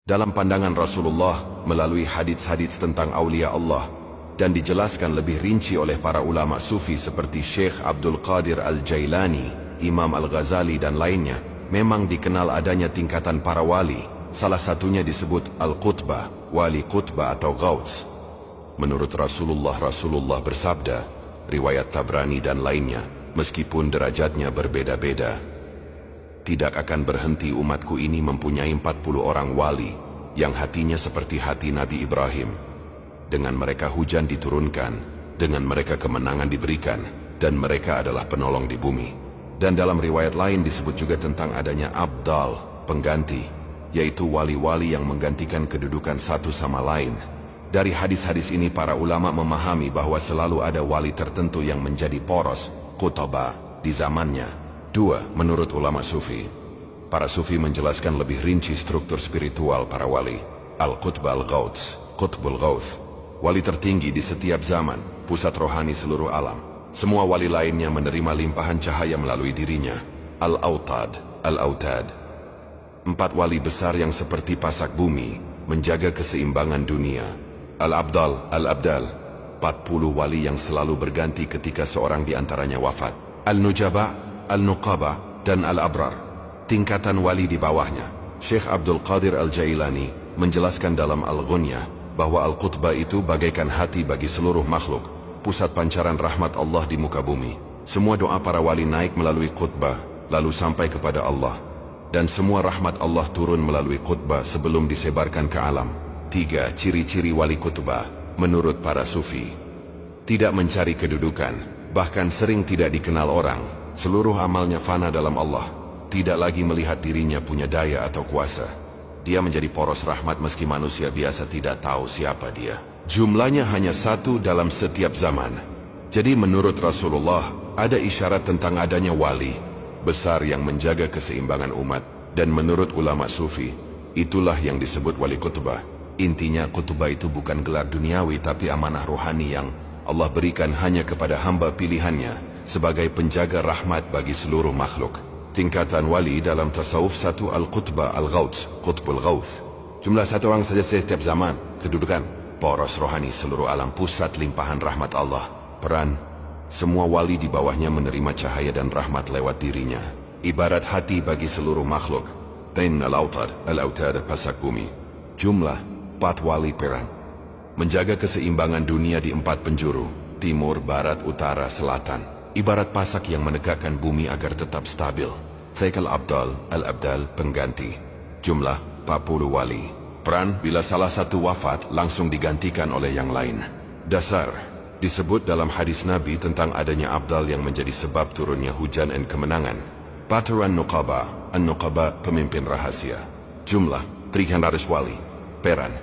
Dalam pandangan Rasulullah melalui hadits-hadits tentang aulia Allah dan dijelaskan lebih rinci oleh para ulama sufi seperti Syekh Abdul Qadir Al-Jailani, Imam Al-Ghazali dan lainnya, memang dikenal adanya tingkatan para wali. Salah satunya disebut Al-Qutbah, wali Qutbah atau Ghauts. Menurut Rasulullah bersabda, riwayat Tabrani dan lainnya, meskipun derajatnya berbeda-beda, tidak akan berhenti umatku ini mempunyai 40 orang wali yang hatinya seperti hati Nabi Ibrahim. Dengan mereka hujan diturunkan, dengan mereka kemenangan diberikan, dan mereka adalah penolong di bumi. Dan dalam riwayat lain disebut juga tentang adanya abdal, pengganti, yaitu wali-wali yang menggantikan kedudukan satu sama lain. Dari hadis-hadis ini para ulama memahami bahwa selalu ada wali tertentu yang menjadi poros, qutbah, di zamannya. 2. Menurut ulama sufi, para sufi menjelaskan lebih rinci struktur spiritual para wali. Al-Qutbah Al-Ghauts, Qutbul Ghauth, wali tertinggi di setiap zaman, pusat rohani seluruh alam. Semua wali lainnya menerima limpahan cahaya melalui dirinya. Al-Autad, Al-Autad, 4 wali besar yang seperti pasak bumi, menjaga keseimbangan dunia. Al-Abdal, Al-Abdal, 40 wali yang selalu berganti ketika seorang di antaranya wafat. Al-Nujaba, Al-Nuqaba, dan Al-Abrar, tingkatan wali di bawahnya. Syekh Abdul Qadir Al-Jailani menjelaskan dalam Al-Ghunyah bahwa Al-Qutbah itu bagaikan hati bagi seluruh makhluk, pusat pancaran rahmat Allah di muka bumi. Semua doa para wali naik melalui Qutbah, lalu sampai kepada Allah. Dan semua rahmat Allah turun melalui Qutbah sebelum disebarkan ke alam. 3. Ciri-ciri wali Qutbah menurut para sufi: tidak mencari kedudukan, bahkan sering tidak dikenal orang. Seluruh amalnya fana dalam Allah, tidak lagi melihat dirinya punya daya atau kuasa. Dia menjadi poros rahmat meski manusia biasa tidak tahu siapa dia. Jumlahnya hanya 1 dalam setiap zaman. Jadi menurut Rasulullah ada isyarat tentang adanya wali besar yang menjaga keseimbangan umat. Dan menurut ulama sufi, itulah yang disebut wali Qutbah. Intinya Qutbah itu bukan gelar duniawi tapi amanah rohani yang Allah berikan hanya kepada hamba pilihannya sebagai penjaga rahmat bagi seluruh makhluk. Tingkatan wali dalam tasawuf: 1. Al-Qutbah Al-Ghauts, Qutbul Ghauth, jumlah 1 orang saja setiap zaman. Kedudukan: poros rohani seluruh alam, pusat limpahan rahmat Allah. Peran: semua wali di bawahnya menerima cahaya dan rahmat lewat dirinya, ibarat hati bagi seluruh makhluk. Al-Autad, Al-Autad, pasak bumi. Jumlah 4 wali. Peran: menjaga keseimbangan dunia di 4 penjuru, timur, barat, utara, selatan, ibarat pasak yang menegakkan bumi agar tetap stabil. Al-Abdal, Al-Abdal, pengganti. Jumlah 40 wali. Peran: bila salah satu wafat, langsung digantikan oleh yang lain. Dasar: disebut dalam hadis Nabi tentang adanya Abdal yang menjadi sebab turunnya hujan dan kemenangan. Paturan Nuqaba, An-Nuqaba, pemimpin rahasia. Jumlah 300 wali. Peran: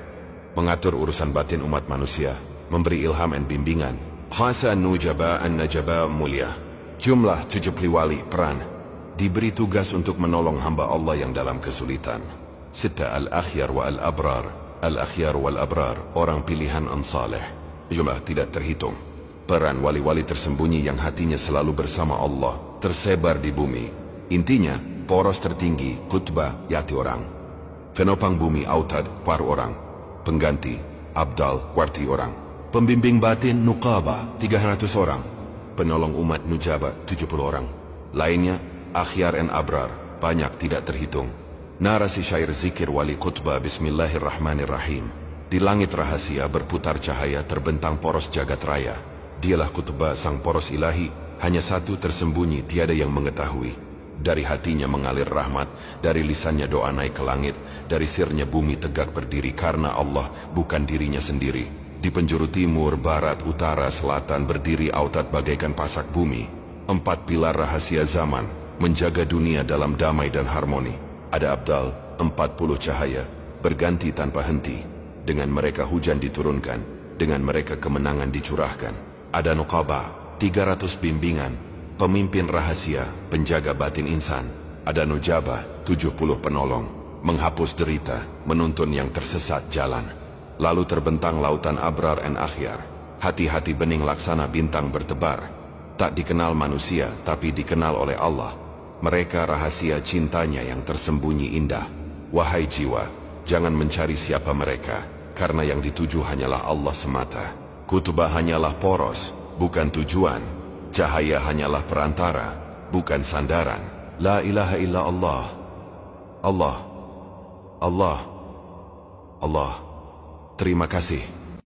mengatur urusan batin umat manusia, memberi ilham dan bimbingan. Khasa Nujaba, An-Najaba, mulia. Jumlah 70 wali. Peran: diberi tugas untuk menolong hamba Allah yang dalam kesulitan. 6. Al-Akhyar wa Al-Abrar, Al-Akhyar wal Abrar, orang pilihan an-saleh. Jumlah tidak terhitung. Peran: wali-wali tersembunyi yang hatinya selalu bersama Allah, tersebar di bumi. Intinya, poros tertinggi Qutbah, yati orang. Penopang bumi Autad, paruh orang. Pengganti Abdal, kuarti orang. Pembimbing batin Nuqaba, 300 orang. Penolong umat Nujaba, 70 orang. Lainnya Akhyar dan Abrar, banyak tidak terhitung. Narasi syair zikir wali Qutbah: Bismillahirrahmanirrahim. Di langit rahasia berputar cahaya, terbentang poros jagat raya. Dialah Qutbah, sang poros ilahi, hanya 1 tersembunyi, tiada yang mengetahui. Dari hatinya mengalir rahmat, dari lisannya doa naik ke langit, dari sirnya bumi tegak berdiri karena Allah, bukan dirinya sendiri. Di penjuru timur, barat, utara, selatan berdiri Autad bagaikan pasak bumi. 4 pilar rahasia zaman, menjaga dunia dalam damai dan harmoni. Ada Abdal, 40 cahaya, berganti tanpa henti. Dengan mereka hujan diturunkan, dengan mereka kemenangan dicurahkan. Ada Nuqaba, 300 bimbingan, pemimpin rahasia, penjaga batin insan. Ada Nujabah, 70 penolong, menghapus derita, menuntun yang tersesat jalan. Lalu terbentang lautan Abrar dan Akhyar, hati-hati bening laksana bintang bertebar. Tak dikenal manusia, tapi dikenal oleh Allah. Mereka rahasia cintanya yang tersembunyi indah. Wahai jiwa, jangan mencari siapa mereka, karena yang dituju hanyalah Allah semata. Kutubah hanyalah poros, bukan tujuan. Cahaya hanyalah perantara, bukan sandaran. La ilaha illa Allah. Allah. Allah. Allah. Terima kasih.